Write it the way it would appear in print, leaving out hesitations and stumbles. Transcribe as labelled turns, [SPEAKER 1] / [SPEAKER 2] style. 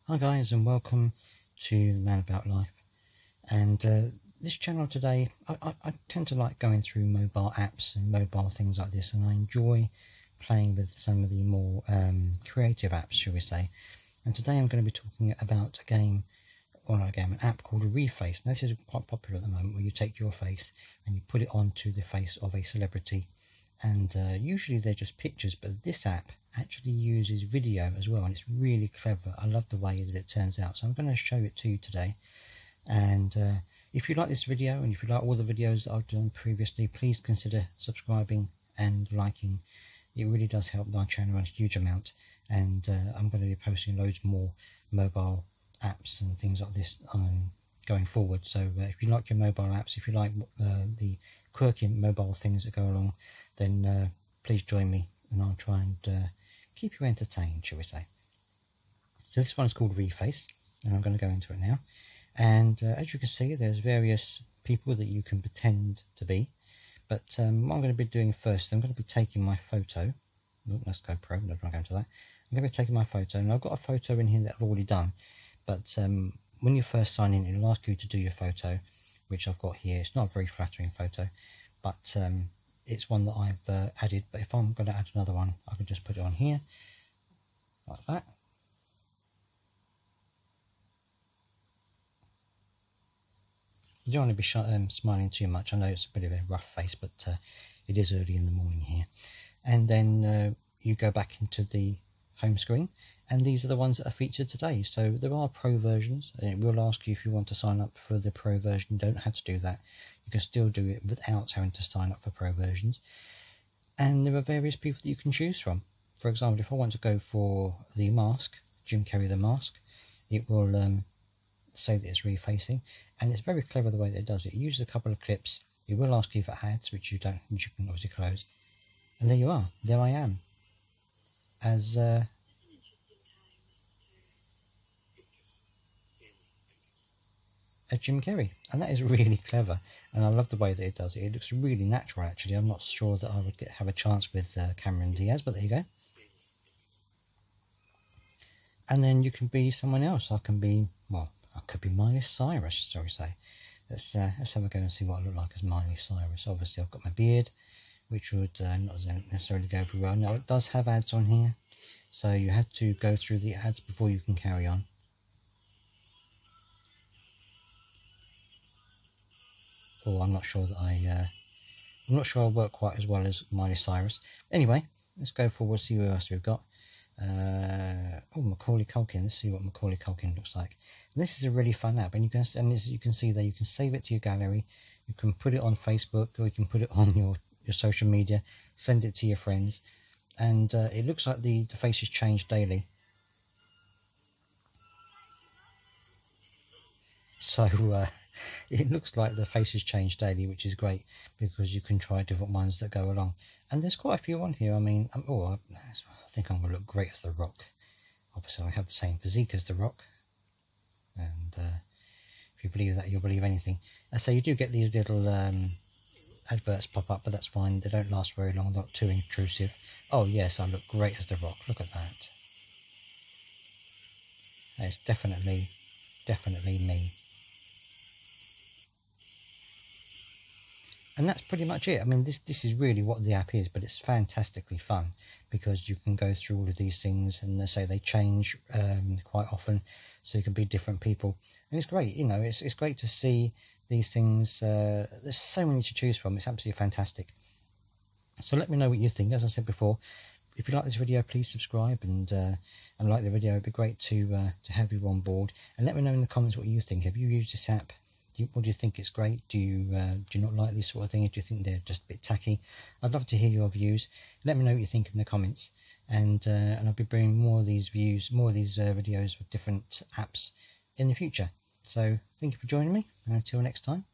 [SPEAKER 1] Hi guys, and welcome to Man About Life. And this channel today, I tend to like going through mobile apps and mobile things like this, and I enjoy playing with some of the more creative apps, shall we say. And today I'm going to be talking about a game, or not a game, an app called Reface. Now this is quite popular at the moment, where you take your face and you put it onto the face of a celebrity. And usually they're just pictures, but this app actually uses video as well, and it's really clever. I love the way that it turns out, so I'm going to show it to you today. And if you like this video, and if you like all the videos that I've done previously, please consider subscribing and liking. It really does help my channel a huge amount, and I'm going to be posting loads more mobile apps and things like this going forward. So if you like your mobile apps, if you like the quirky mobile things that go along, then please join me, and I'll try and keep you entertained, shall we say. So this one is called Reface, and I'm going to go into it now. And as you can see, there's various people that you can pretend to be. But what I'm going to be doing first, I'm going to be taking my photo. Oh, let's go pro, never mind, go into that. I'm going to be taking my photo, and I've got a photo in here that I've already done. But when you first sign in, it'll ask you to do your photo, which I've got here. It's not a very flattering photo, but it's one that I've added. But if I'm going to add another one, I can just put it on here, like that. You don't want to be smiling too much. I know it's a bit of a rough face, but it is early in the morning here. And then you go back into the home screen, and these are the ones that are featured today. So there are pro versions, and it will ask you if you want to sign up for the pro version. You don't have to do that. You can still do it without having to sign up for pro versions. And there are various people that you can choose from. For example, if I want to go for the mask, Jim Carrey the mask, it will say that it's refacing, and it's very clever the way that it does it. It uses a couple of clips. It will ask you for ads, which you can obviously close. And there you are. There I am, as a Jim Carrey, and that is really clever. And I love the way that it does it. It looks really natural, actually. I'm not sure that I would have a chance with Cameron Diaz, but there you go. And then you can be someone else. I can be, well, I could be Miley Cyrus, shall we say. Let's have a go and see what I look like as Miley Cyrus. Obviously, I've got my beard, which would not necessarily go very well. Now, it does have ads on here, so you have to go through the ads before you can carry on. Oh, I'm not sure that I'm not sure I'll work quite as well as Miley Cyrus. Anyway, let's go forward, see what else we've got. Oh, Macaulay Culkin. Let's see what Macaulay Culkin looks like. And this is a really fun app, and as you can see there, you can save it to your gallery. You can put it on Facebook, or you can put it on your social media, send it to your friends, and it looks like the faces change daily. So it looks like the faces change daily, which is great, because you can try different ones that go along. And there's quite a few on here. I mean, I think I'm going to look great as The Rock. Obviously, I have the same physique as The Rock. And if you believe that, you'll believe anything. And so you do get these little adverts pop up, but that's fine. They don't last very long. They're not too intrusive. Oh, yes, I look great as The Rock. Look at that. It's definitely me. And that's pretty much it. I mean, this is really what the app is, but it's fantastically fun, because you can go through all of these things, and they say they change quite often, so you can be different people. And it's great, you know, it's great to see these things. There's so many to choose from. It's absolutely fantastic. So let me know what you think. As I said before, if you like this video, please subscribe and like the video. It'd be great to have you on board. And let me know in the comments what you think. Have you used this app? What do you think? It's great? Do you not like these sort of things? Do you think they're just a bit tacky? I'd love to hear your views. Let me know what you think in the comments, and I'll be bringing more of these videos with different apps in the future. So thank you for joining me, and until next time.